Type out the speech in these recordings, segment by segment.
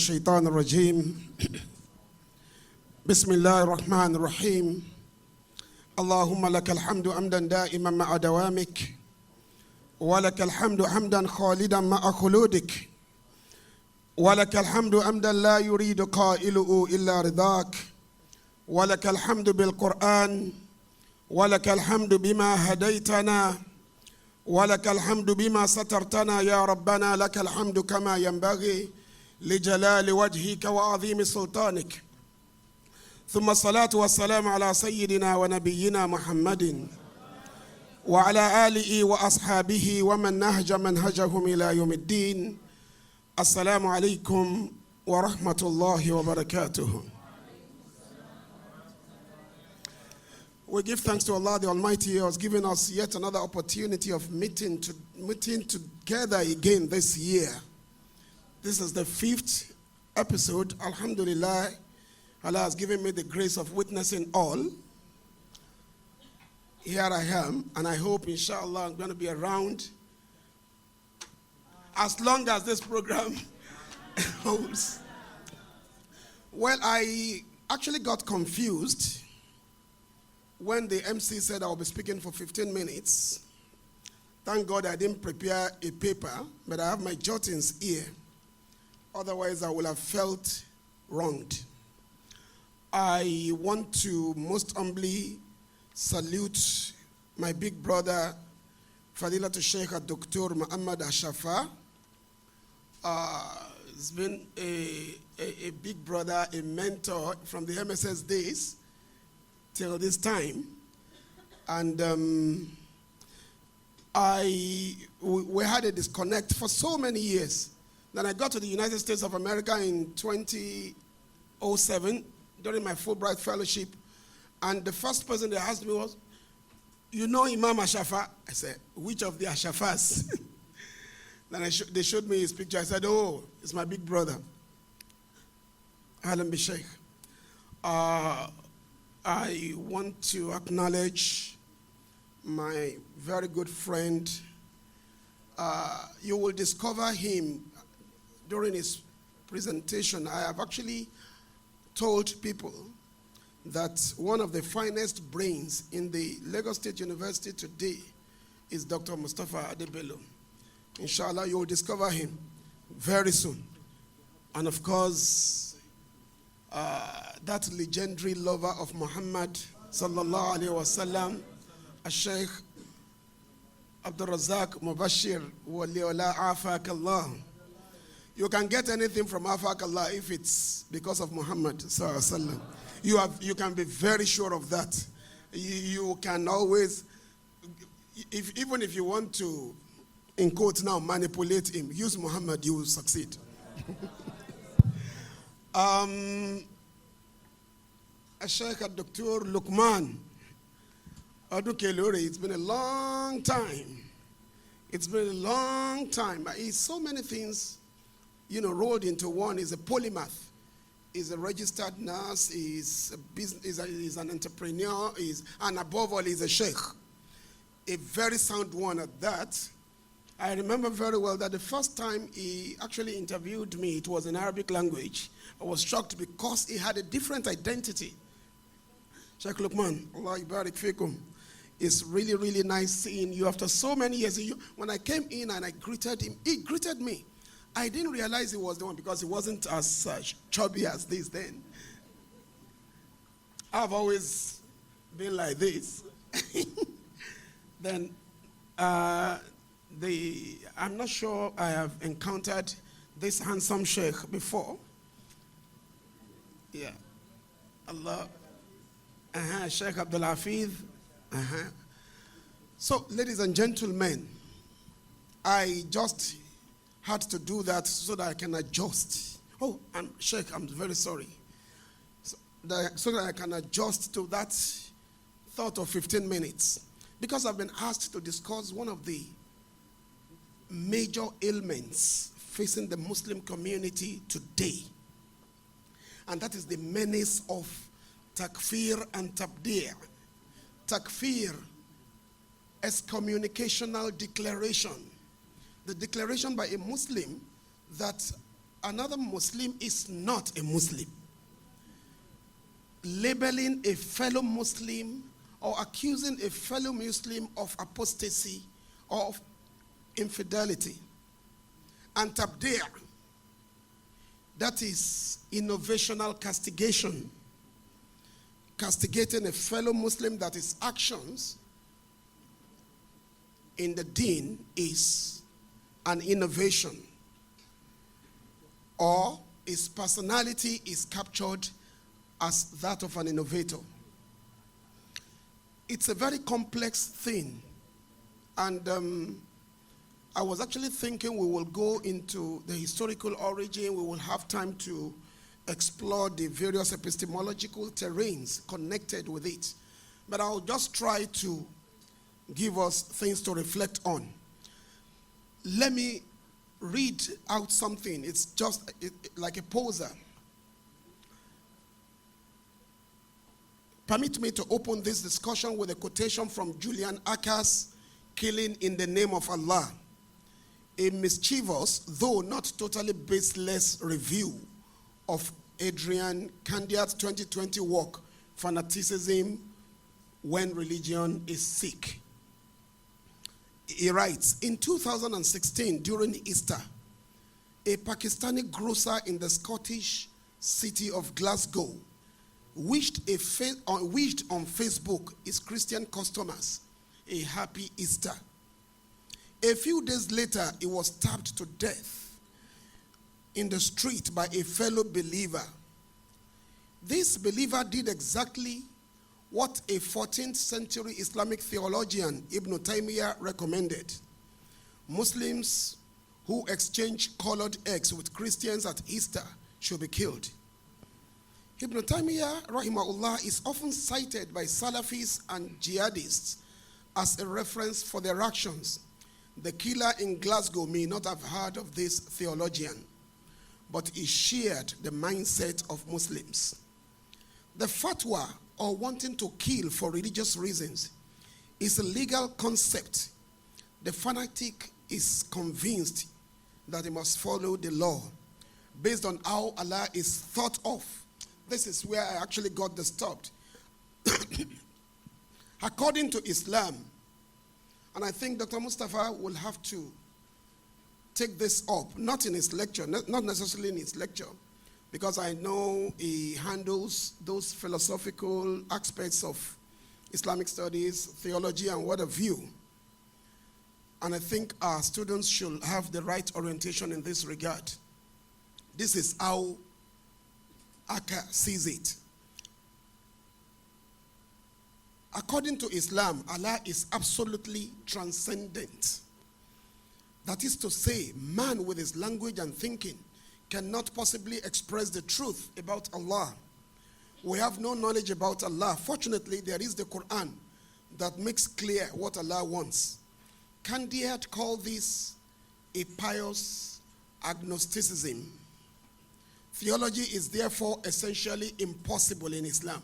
الشيطان الرجيم بسم الله الرحمن الرحيم اللهم لك الحمد حمدا دائما مع دوامك ولك الحمد حمدا خالدا مع خلودك ولك الحمد حمدا لا يريد قائله إلا رضاك ولك الحمد بالقرآن ولك الحمد بما هديتنا ولك الحمد بما سترتنا يا ربنا لك الحمد كما ينبغي لجلال وجهك وعظيم سلطانك ثم الصلاة والسلام على سيدنا ونبينا محمد وعلى آله وأصحابه ومن نهج منهجهم إلى يوم الدين السلام عليكم ورحمة الله وبركاته. We give thanks to Allah the Almighty who has given us yet another opportunity of meeting together again this year. This is the 5th episode. Alhamdulillah, Allah has given me the grace of witnessing all. Here I am, and I hope, inshallah, I'm going to be around as long as this program holds. Well, I actually got confused when the MC said I will be speaking for 15 minutes. Thank God I didn't prepare a paper, but I have my jottings here. Otherwise, I would have felt wronged. I want to most humbly salute my big brother, Fadilatu Sheikh Dr. Muhammed Ashafa. He's been a big brother, a mentor from the MSS days till this time. And we had a disconnect for so many years. Then I got to the United States of America in 2007 during my Fulbright fellowship. And the first person they asked me was, you know Imam Ashafa? I said, which of the Ashafas? Then they showed me his picture. I said, oh, it's my big brother. Ahlan bi Sheikh. I want to acknowledge my very good friend. You will discover him during his presentation. I have actually told people that one of the finest brains in the Lagos State University today is Dr. Mustafa Adebello. Inshallah, you will discover him very soon. And of course, that legendary lover of Muhammad sallallahu alaihi wasallam, SHEIKH Abdul Razak Mubashir Waliullah Afak Allah. You can get anything from Afak Allah if it's because of Muhammad sallallahu alaihi wasallam. You can be very sure of that. You can always, even if you want to, in quotes now, manipulate him, use Muhammad, you will succeed. Sheikh Dr. Luqman Adukelore, it's been a long time. It's been a long time. He's so many things, rolled into one. He's a polymath. He's a registered nurse. He's an entrepreneur. And above all, he's a sheikh. A very sound one at that. I remember very well that the first time he actually interviewed me, it was in Arabic language. I was shocked because he had a different identity. Sheikh Luqman, Allah Ibarik Fikum. It's really, really nice seeing you after so many years. When I came in and I greeted him, he greeted me. I didn't realize he was the one because he wasn't as chubby as this then. I've always been like this. Then I'm not sure I have encountered this handsome sheikh before. Yeah. Allah. Sheikh Abdul Hafidh. So, ladies and gentlemen, I just had to do that so that I can adjust. Oh, Sheikh, I'm very sorry. So that I can adjust to that thought of 15 minutes. Because I've been asked to discuss one of the major ailments facing the Muslim community today. And that is the menace of takfir and tabdi'. Takfir, excommunicational declaration. The declaration by a Muslim that another Muslim is not a Muslim. Labeling a fellow Muslim or accusing a fellow Muslim of apostasy or of infidelity. And tabdir, that is innovational castigation. Castigating a fellow Muslim, that his actions in the deen is an innovation, or his personality is captured as that of an innovator. It's a very complex thing, and I was actually thinking we will go into the historical origin. We will have time to explore the various epistemological terrains connected with it. But I'll just try to give us things to reflect on. Let me read out something. It's just like a poser. Permit me to open this discussion with a quotation from Julian Acker's Killing in the Name of Allah, a mischievous, though not totally baseless review of Adrian Candiat's 2020 work, Fanaticism When Religion is Sick. He writes, in 2016, during Easter, a Pakistani grocer in the Scottish city of Glasgow wished on Facebook his Christian customers a happy Easter. A few days later, he was stabbed to death in the street by a fellow believer. This believer did exactly what a 14th century Islamic theologian, Ibn Taymiyyah, recommended. Muslims who exchange colored eggs with Christians at Easter should be killed. Ibn Taymiyyah, rahimahullah, is often cited by Salafis and jihadists as a reference for their actions. The killer in Glasgow may not have heard of this theologian, but he shared the mindset of Muslims. The fatwa, or wanting to kill for religious reasons, is a legal concept. The fanatic is convinced that he must follow the law based on how Allah is thought of. This is where I actually got disturbed. According to Islam, and I think Dr. Mustafa will have to take this up, not in his lecture, not necessarily in his lecture, because I know he handles those philosophical aspects of Islamic studies, theology, and what have you. And I think our students should have the right orientation in this regard. This is how Akka sees it. According to Islam, Allah is absolutely transcendent. That is to say, man with his language and thinking cannot possibly express the truth about Allah. We have no knowledge about Allah. Fortunately, there is the Quran that makes clear what Allah wants. Candiate called this a pious agnosticism. Theology is therefore essentially impossible in Islam.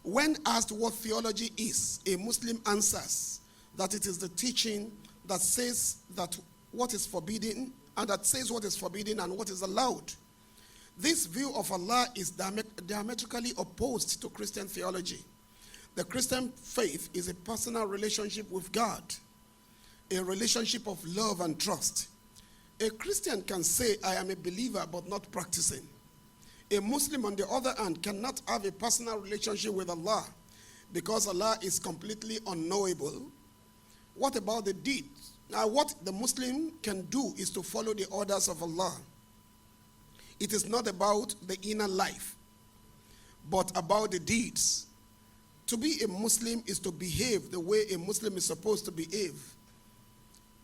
When asked what theology is, a Muslim answers that it is the teaching that says that what is forbidden, and that says what is forbidden and what is allowed. This view of Allah is diametrically opposed to Christian theology. The Christian faith is a personal relationship with God, a relationship of love and trust. A Christian can say, I am a believer, but not practicing. A Muslim, on the other hand, cannot have a personal relationship with Allah because Allah is completely unknowable. What about the deeds? Now, what the Muslim can do is to follow the orders of Allah. It is not about the inner life, but about the deeds. To be a Muslim is to behave the way a Muslim is supposed to behave.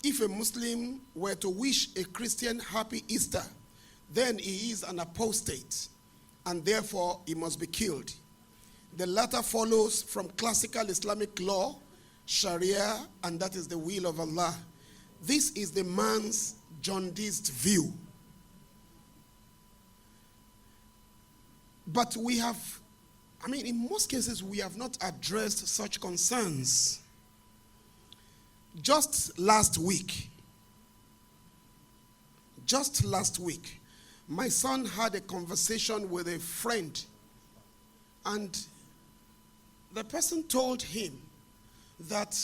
If a Muslim were to wish a Christian happy Easter, then he is an apostate, and therefore he must be killed. The latter follows from classical Islamic law, Sharia, and that is the will of Allah. This is the man's jaundiced view. But we have, in most cases, we have not addressed such concerns. Just last week, just last week, my son had a conversation with a friend, and the person told him that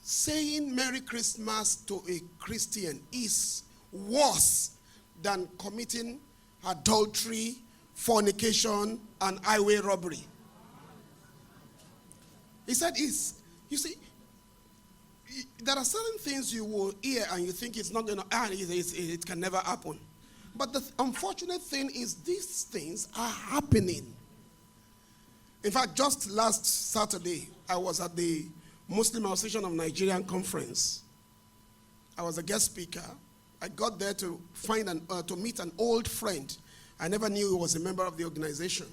saying Merry Christmas to a Christian is worse than committing adultery, fornication, and highway robbery. He said, you see, there are certain things you will hear and you think it's not going to happen, it can never happen. But the unfortunate thing is these things are happening. In fact, just last Saturday, I was at the Muslim Association of Nigerian conference. I was a guest speaker. I got there to to meet an old friend. I never knew he was a member of the organization.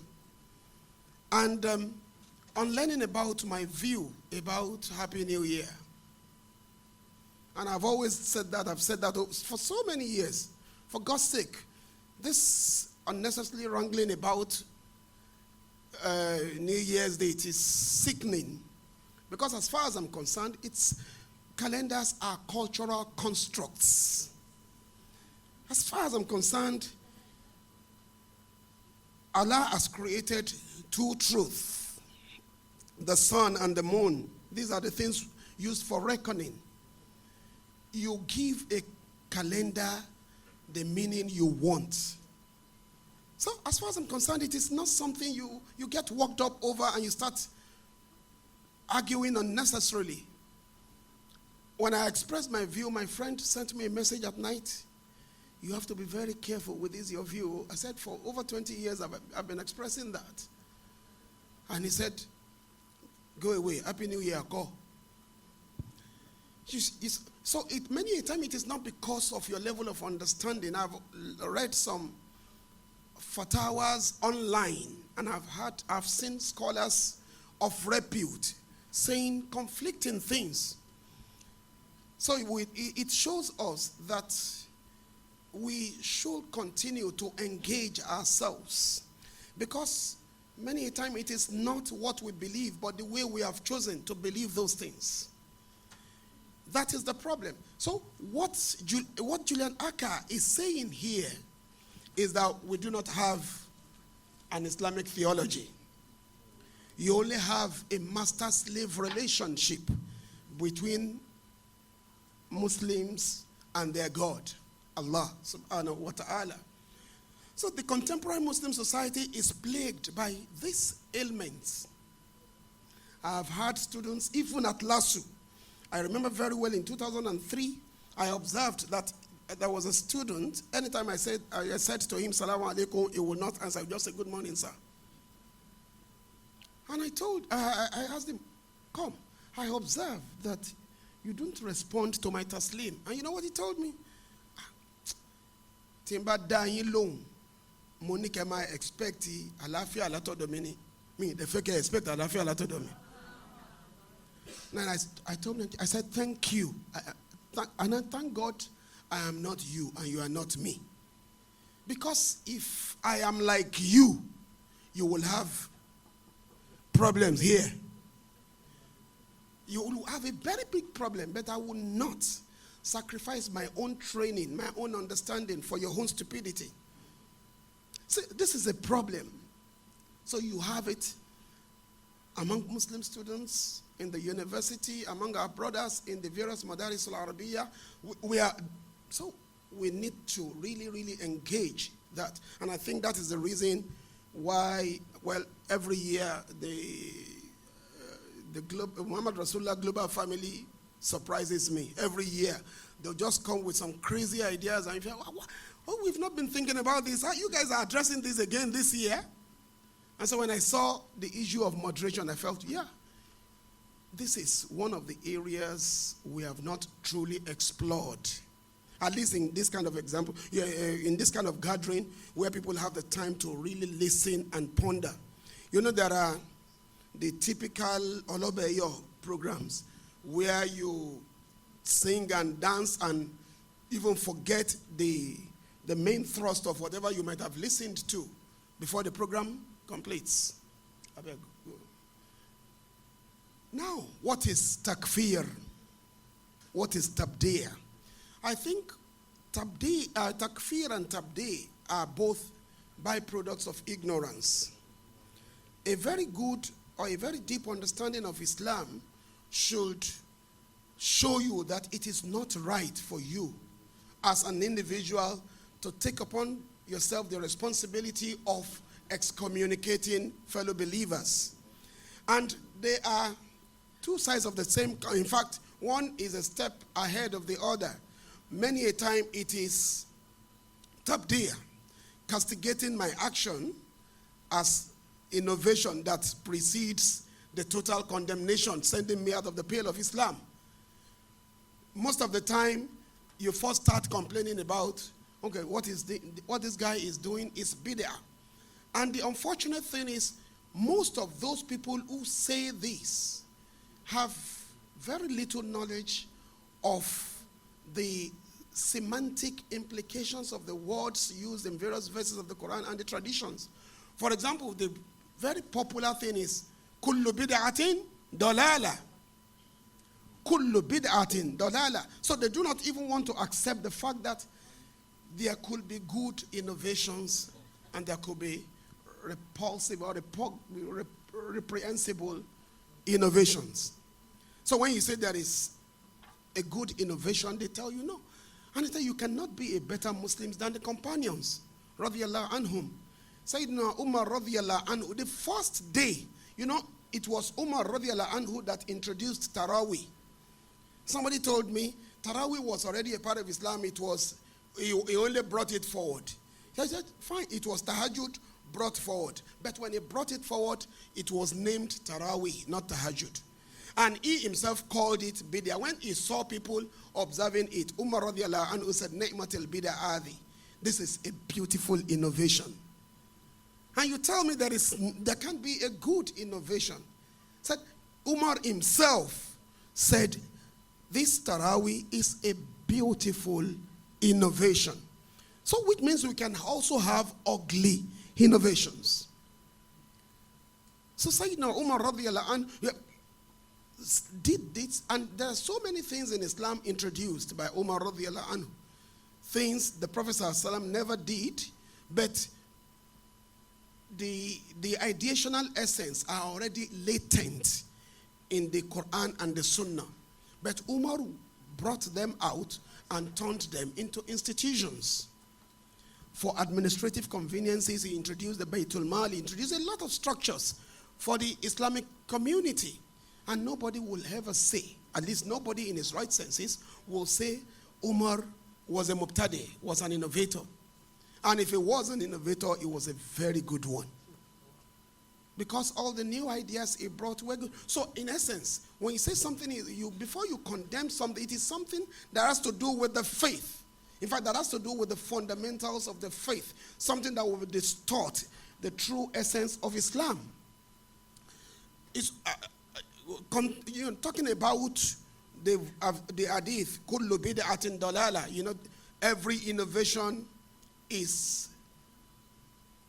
And on learning about my view about Happy New Year, and I've always said that, I've said that for so many years. For God's sake, this unnecessarily wrangling about New Year's Day, it is sickening. Because as far as I'm concerned, calendars are cultural constructs. As far as I'm concerned, Allah has created two truths, the sun and the moon. These are the things used for reckoning. You give a calendar the meaning you want. So as far as I'm concerned, it is not something you get worked up over and you start arguing unnecessarily. When I expressed my view, my friend sent me a message at night. You have to be very careful with this, your view. I said, for over 20 years, I've been expressing that. And he said, go away, Happy New Year, go. So many a time it is not because of your level of understanding. I've read some fatwas online, and I've seen scholars of repute saying conflicting things. So it shows us that we should continue to engage ourselves, because many a time it is not what we believe, but the way we have chosen to believe those things. That is the problem. So what Julian Aka is saying here is that we do not have an Islamic theology. You only have a master-slave relationship between Muslims and their God, Allah subhanahu wa ta'ala. So the contemporary Muslim society is plagued by these ailments. I've had students, even at LASU, I remember very well in 2003, I observed that there was a student, anytime I said to him, Salaam alaikum, he would not answer, just say, good morning, sir. And I asked him, come, I observed that you don't respond to my taslim. And you know what he told me? Timba dayin long, Monique ma expect alafia alato domini. Me, the fake expect alafia alato domini. And I told him, I said, thank you. And I thank God I am not you and you are not me. Because if I am like you, you will have problems here. You will have a very big problem, but I will not sacrifice my own training, my own understanding for your own stupidity. See, this is a problem. So you have it among Muslim students, in the university, among our brothers in the various Madaris al-Arabiya. So we need to really, really engage that. And I think that is the reason why, well, every year the Muhammad Rasulullah Global Family surprises me. Every year they'll just come with some crazy ideas, and you feel, oh, we've not been thinking about this. You guys are addressing this again this year. And so when I saw the issue of moderation, I felt, yeah, this is one of the areas we have not truly explored. At least in this kind of example, in this kind of gathering where people have the time to really listen and ponder. You know, there are the typical Olobeyo programs where you sing and dance and even forget the main thrust of whatever you might have listened to before the program completes. Now, what is takfir? What is tabdir? I think takfir and tabdi are both byproducts of ignorance. A very good or a very deep understanding of Islam should show you that it is not right for you as an individual to take upon yourself the responsibility of excommunicating fellow believers. And there are two sides of the same coin. In fact, one is a step ahead of the other. Many a time it is tabdi, castigating my action as innovation that precedes the total condemnation, sending me out of the pale of Islam. Most of the time, you first start complaining about, okay, what this guy is doing is bid'ah. And the unfortunate thing is, most of those people who say this have very little knowledge of the semantic implications of the words used in various verses of the Quran and the traditions. For example, the very popular thing is kullu bid'atin dalala. Kullu bid'atin dalala. So they do not even want to accept the fact that there could be good innovations and there could be repulsive or reprehensible innovations. So when you say there is a good innovation, they tell you no. And they tell you cannot be a better Muslim than the companions, radiyallahu anhum. Sayyidina Umar radiyallahu anhu, the first day, it was Umar radiyallahu anhu that introduced Taraweeh. Somebody told me Taraweeh was already a part of Islam. He only brought it forward. I said, fine, it was Tahajjud brought forward. But when he brought it forward, it was named Taraweeh, not Tahajjud. And he himself called it bid'ah. When he saw people observing it, Umar radiallahu anhu said, Ni'matil bid'ah adi. This is a beautiful innovation. And you tell me there can't be a good innovation. Said Umar himself said, this Taraweeh is a beautiful innovation. So which means we can also have ugly innovations. So Sayyidina Umar radiallahu anhu did this, and there are so many things in Islam introduced by Umar radiallahu anhu. Things the Prophet ﷺ never did, but the ideational essence are already latent in the Quran and the Sunnah. But Umar brought them out and turned them into institutions. For administrative conveniences, he introduced the Baytul Mal, he introduced a lot of structures for the Islamic community. And nobody will ever say, at least nobody in his right senses, will say Umar was a mubtadi, was an innovator. And if he was an innovator, it was a very good one. Because all the new ideas he brought were good. So in essence, when you say something, before you condemn something, it is something that has to do with the faith. In fact, that has to do with the fundamentals of the faith. Something that will distort the true essence of Islam. It's... talking about the hadith, kullu bid'atin dalala, every innovation is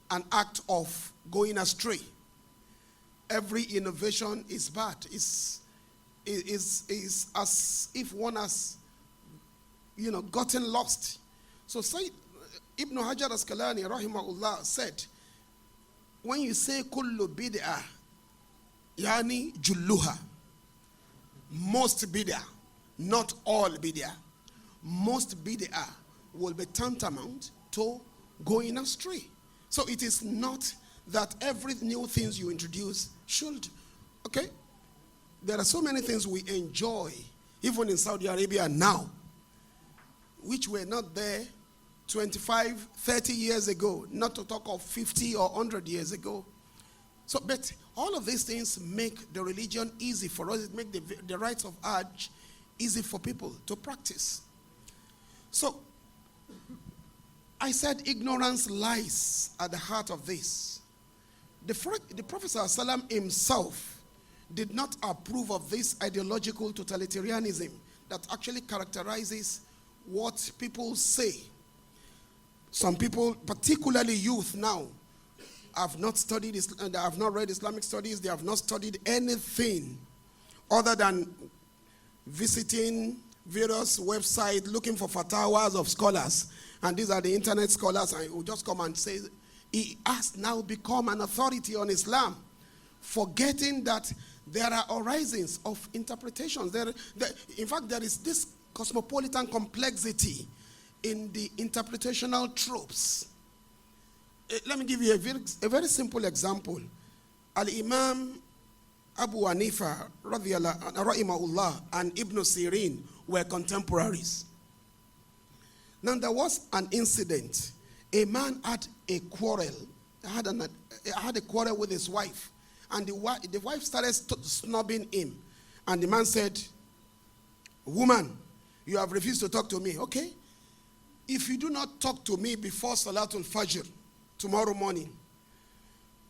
an act of going astray. Every innovation is bad. Is as if one has, gotten lost. So Sayyid Ibn Hajar Asqalani rahimahullah said, when you say kullu bid'ah, Yani julluha. Most bid'ah, not all bid'ah. Most bid'ah will be tantamount to going astray. So it is not that every new thing you introduce should, okay? There are so many things we enjoy, even in Saudi Arabia now, which were not there 25, 30 years ago, not to talk of 50 or 100 years ago. So, but all of these things make the religion easy for us. It makes the rites of Hajj easy for people to practice. So, I said ignorance lies at the heart of this. The Prophet ﷺ himself did not approve of this ideological totalitarianism that actually characterizes what people say. Some people, particularly youth now, have not studied, they have not read Islamic studies, they have not studied anything other than visiting various websites looking for fatwas of scholars, and these are the internet scholars, and he will just come and say, he has now become an authority on Islam, forgetting that there are horizons of interpretations. In fact, there is this cosmopolitan complexity in the interpretational tropes. Let me give you a very simple example. Al-Imam Abu Hanifa, rahimahullah, and Ibn Sirin were contemporaries. Now, there was an incident. A man had a quarrel. Had a quarrel with his wife. And the wife started snubbing him. And the man said, "Woman, you have refused to talk to me. Okay? If you do not talk to me before Salatul Fajr tomorrow morning,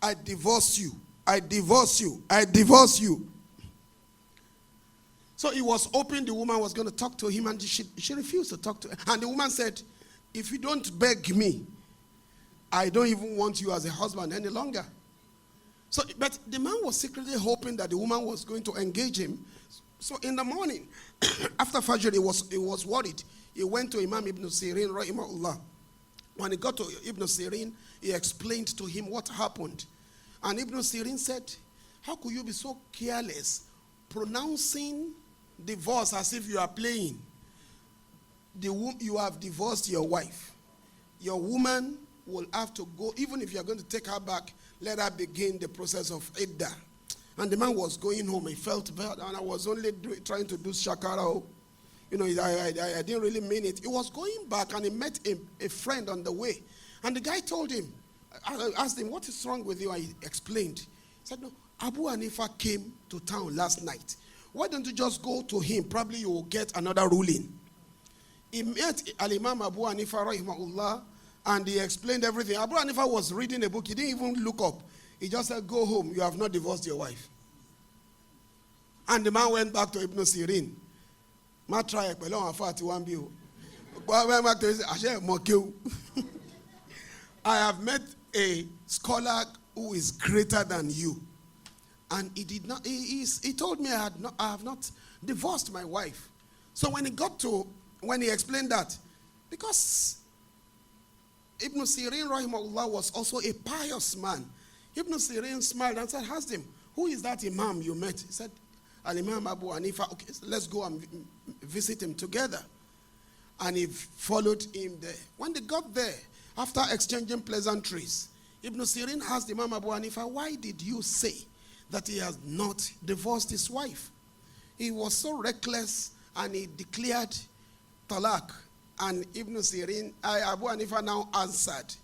I divorce you. I divorce you. I divorce you." So he was hoping the woman was going to talk to him, and she refused to talk to him. And the woman said, "If you don't beg me, I don't even want you as a husband any longer." So, but the man was secretly hoping that the woman was going to engage him. So in the morning, after Fajr, he was worried. He went to Imam Ibn Sirin, rahimahullah. When he got to Ibn Sirin, he explained to him what happened. And Ibn Sirin said, "How could you be so careless, pronouncing divorce as if you are playing? You have divorced your wife. Your woman will have to go, even if you are going to take her back, let her begin the process of iddah." And the man was going home. He felt bad, and I was only trying to do shakara. You know, I didn't really mean it. He was going back, and he met a friend on the way. And the guy told him, I asked him, "What is wrong with you?" And he explained. He said, "No, Abu Hanifa came to town last night. Why don't you just go to him? Probably you will get another ruling." He met Al-Imam Abu Hanifa, rahimahullah, and he explained everything. Abu Hanifa was reading a book. He didn't even look up. He just said, "Go home. You have not divorced your wife." And the man went back to Ibn Sirin. "I have met a scholar who is greater than you. And he did not, he told me I have not divorced my wife." So when he explained that, because Ibn Sirin, rahimahullah, was also a pious man, Ibn Sirin smiled and said, asked him, "Who is that imam you met?" He said, "Al-Imam Abu Hanifa." "Okay, let's go and visit him together." And he followed him there. When they got there, after exchanging pleasantries, Ibn Sirin asked Imam Abu Hanifa, "Why did you say that he has not divorced his wife?" He was so reckless, and he declared talaq. And Ibn Sirin, Abu Hanifa now answered.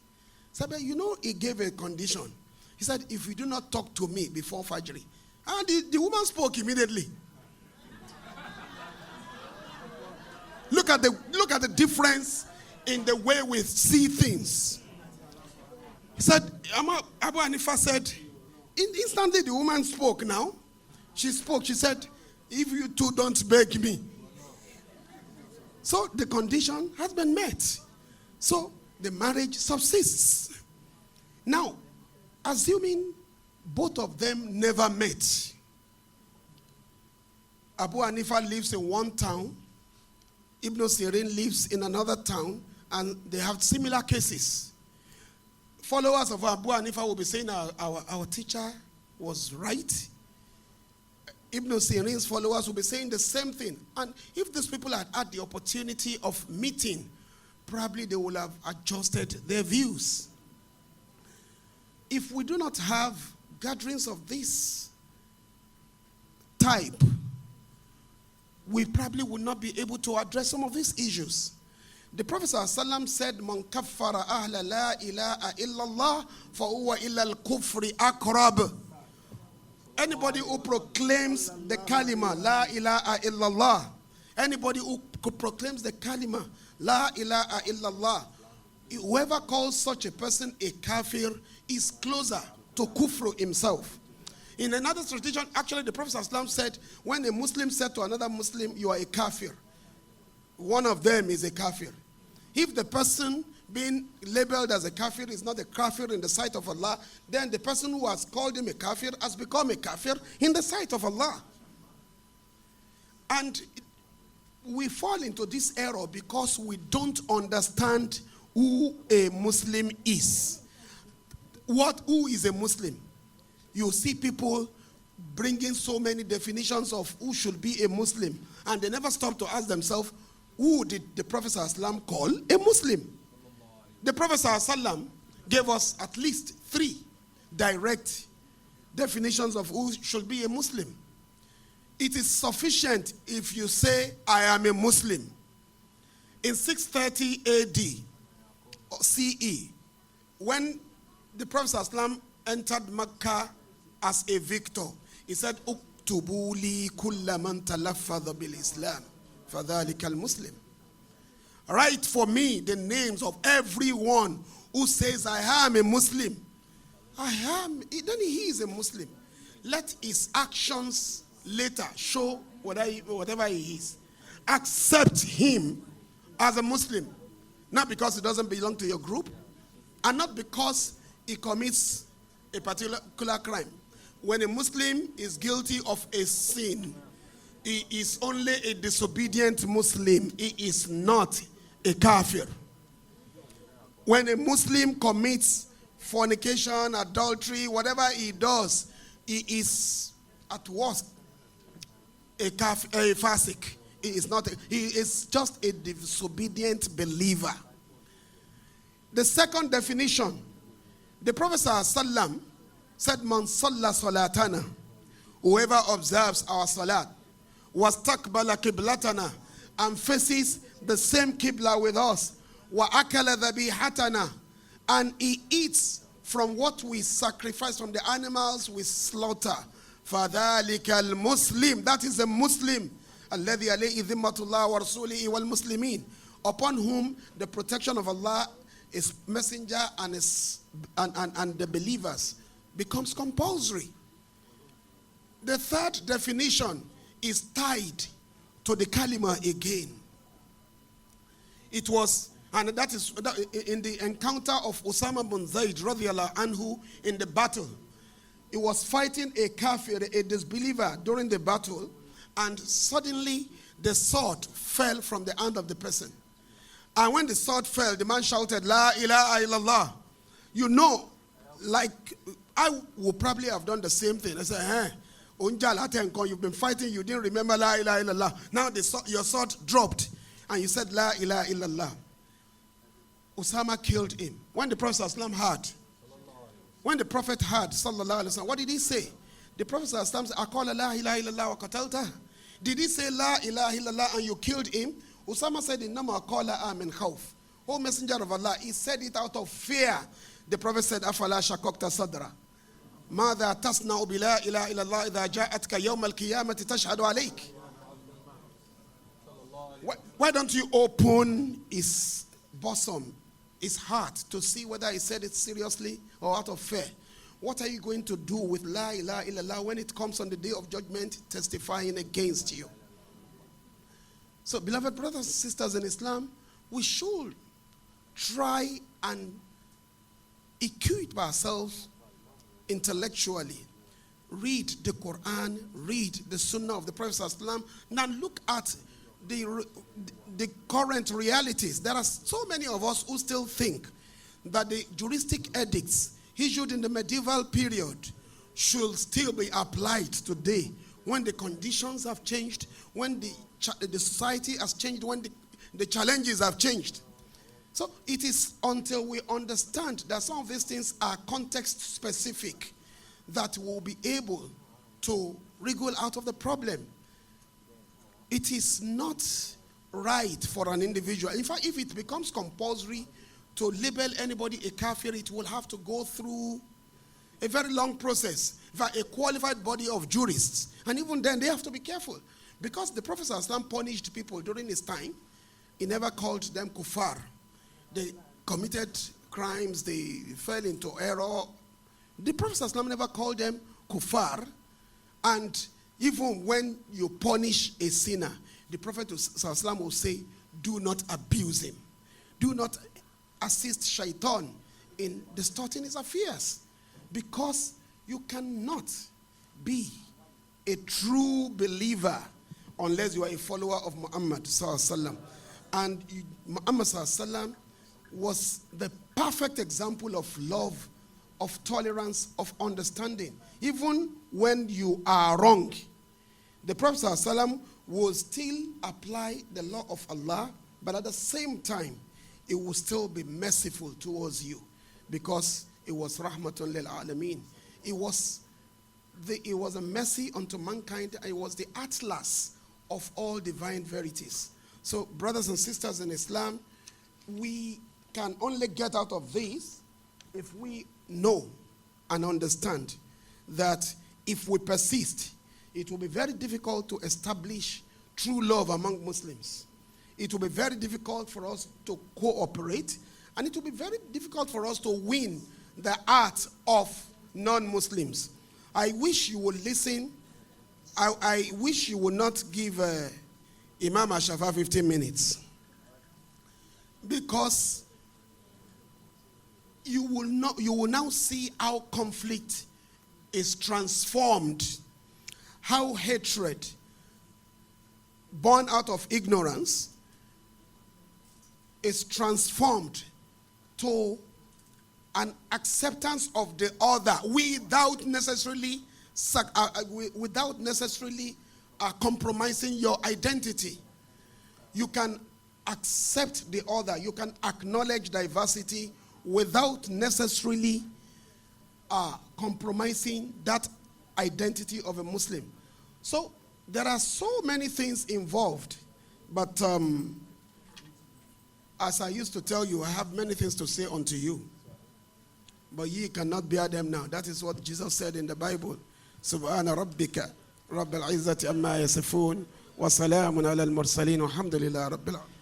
He said, "You know, he gave a condition. He said, if you do not talk to me before Fajr." And the woman spoke immediately. Look at the difference in the way we see things. He said, Abu Hanifa said, instantly the woman spoke now. She spoke. She said, "If you two don't beg me." So the condition has been met. So the marriage subsists. Now, assuming both of them never met, Abu Hanifa lives in one town, Ibn Sirin lives in another town, and they have similar cases. Followers of Abu Hanifa will be saying our teacher was right. Ibn Sirin's followers will be saying the same thing. And if these people had had the opportunity of meeting, probably they will have adjusted their views. If we do not have gatherings of this type, we probably will not be able to address some of these issues. The Prophet ﷺ said, "Man kaffara ahla la ilaha illallah fa huwa illa al-kufri aqrab." Anybody who proclaims the kalima la ilaha illallah, anybody who proclaims the kalima la ilaha illallah, whoever calls such a person a kafir is closer to kufru himself. In another tradition, actually the Prophet ﷺ said, when a Muslim said to another Muslim, "You are a kafir," one of them is a kafir. If the person being labeled as a kafir is not a kafir in the sight of Allah, then the person who has called him a kafir has become a kafir in the sight of Allah. And we fall into this error because we don't understand who a Muslim is. Who is a Muslim? You see people bringing so many definitions of who should be a Muslim, and they never stop to ask themselves, who did the Prophet ﷺ call a Muslim? The Prophet ﷺ gave us at least 3 direct definitions of who should be a Muslim. It is sufficient if you say, I am a Muslim. In 630 AD, CE, when the Prophet ﷺ entered Mecca as a victor, he said, "Uktubu li kulla man talaffadha bil Islam, fadhalika al-Muslim." Write for me the names of everyone who says, I am a Muslim. I am. Then he is a Muslim. Let his actions later show whatever he is. Accept him as a Muslim. Not because he doesn't belong to your group, and not because he commits a particular crime. When a Muslim is guilty of a sin, he is only a disobedient Muslim. He is not a kafir. When a Muslim commits fornication, adultery, whatever he does, he is at worst a fasik. He is not. He is just a disobedient believer. The second definition, the Prophet ﷺ said, "Man salla salatana," whoever observes our salat, was takbala qiblatana, and faces the same qibla with us, wa akala dhabihatana, and he eats from what we sacrifice, from the animals we slaughter, fadhalika al-Muslim, that is a Muslim, alladhi alayhi dhimmatullah wa rasulihi wal muslimin, upon whom the protection of Allah, His messenger, and the believers becomes compulsory. The third definition is tied to the kalima again. It was, and that is in the encounter of Osama bin Zayd radiyallahu anhu in the battle. He was fighting a kafir, a disbeliever, during the battle, and suddenly the sword fell from the hand of the person. And when the sword fell, the man shouted, "La ilaha illallah." You know, like I would probably have done the same thing. I said, you've been fighting, you didn't remember La ilaha illallah. Now your sword dropped, and you said La ilaha illallah. Osama killed him. When the Prophet ﷺ heard, sallallahu alaihi wasallam, what did he say? The Prophet ﷺ said, "Aqala la ilaha illallah wa qatalta." Did he say La ilaha illallah and you killed him? Osama said, "Innama qala min khawf." O Messenger of Allah, he said it out of fear. The Prophet said, "Afala shakokta sadra. ماذا تصنع بلا إله إلا الله إذا جاءتك يوم القيامة تشهد عليك." Why don't you open his bosom, his heart, to see whether he said it seriously or out of fear? What are you going to do with La ilaha illallah when it comes on the day of judgment testifying against you? So, beloved brothers and sisters in Islam, we should try and equip ourselves intellectually. Read the Quran, read the Sunnah of the Prophet ﷺ. Now look at the current realities. There are so many of us who still think that the juristic edicts issued in the medieval period should still be applied today, when the conditions have changed, when the society has changed, when the challenges have changed. So it is until we understand that some of these things are context specific that we'll be able to wriggle out of the problem. It is not right for an individual. In fact, if it becomes compulsory to label anybody a kafir, it will have to go through a very long process. In fact, a qualified body of jurists. And even then, they have to be careful. Because the Prophet ﷺ punished people during his time, he never called them kuffar. They committed crimes, they fell into error. The Prophet ﷺ never called them kuffar. And even when you punish a sinner, the Prophet ﷺ will say, do not abuse him. Do not assist shaitan in distorting his affairs. Because you cannot be a true believer unless you are a follower of Muhammad sallallahu alaihi wasallam. And Muhammad sallallahu alaihi wasallam was the perfect example of love, of tolerance, of understanding. Even when you are wrong, the Prophet sallallahu alaihi wasallam will still apply the law of Allah, but at the same time, it will still be merciful towards you, because it was rahmatun lil alameen. It was a mercy unto mankind. It was the atlas of all divine verities. So, brothers and sisters in Islam, we can only get out of this if we know and understand that if we persist, it will be very difficult to establish true love among Muslims. It will be very difficult for us to cooperate, and it will be very difficult for us to win the heart of non-Muslims. I wish you would listen. I wish you would not give Imam Ashafa 15 minutes, because you will now see how conflict is transformed, how hatred born out of ignorance is transformed to an acceptance of the other without necessarily compromising your identity. You can accept the other. You can acknowledge diversity without necessarily compromising that identity of a Muslim. So there are so many things involved, but as I used to tell you, I have many things to say unto you, but ye cannot bear them now. That is what Jesus said in the Bible. Subhana rabbika rabbil izzati amma yasifun wa salamun ala al-mursalin walhamdulillahi rabbil alamin.